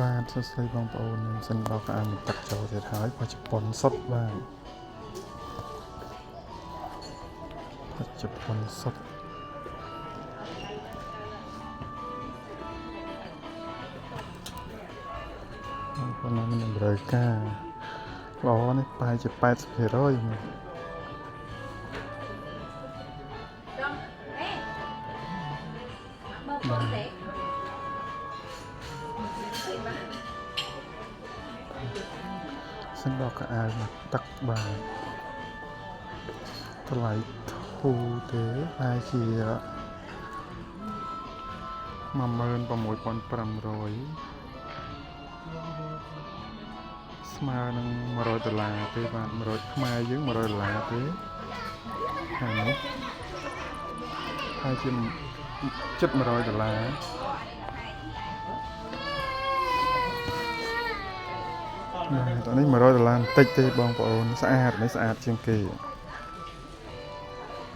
បាទសួស្តីបងប្អូនខ្ញុំសិនដល់ការមិនទឹកចូលទៀតហើយបច្ចុប្បន្នសុទ្ធបាទបច្ចុប្បន្នសុទ្ធបងប្អូនណាមានតម្រូវការល្អនេះប្រហែលជា80%មកសិនដល់កៅអៅមកទឹកបាទថ្លៃធូរទេហើយជា16500ស្មើនឹង$100ទេបាទ100ខ្មែរយើង$100ទេហើយនេះហើយជាជិត$100តោះនេះ$100បន្តិចទេបងប្អូនស្អាតនេះស្អាតជាងគេ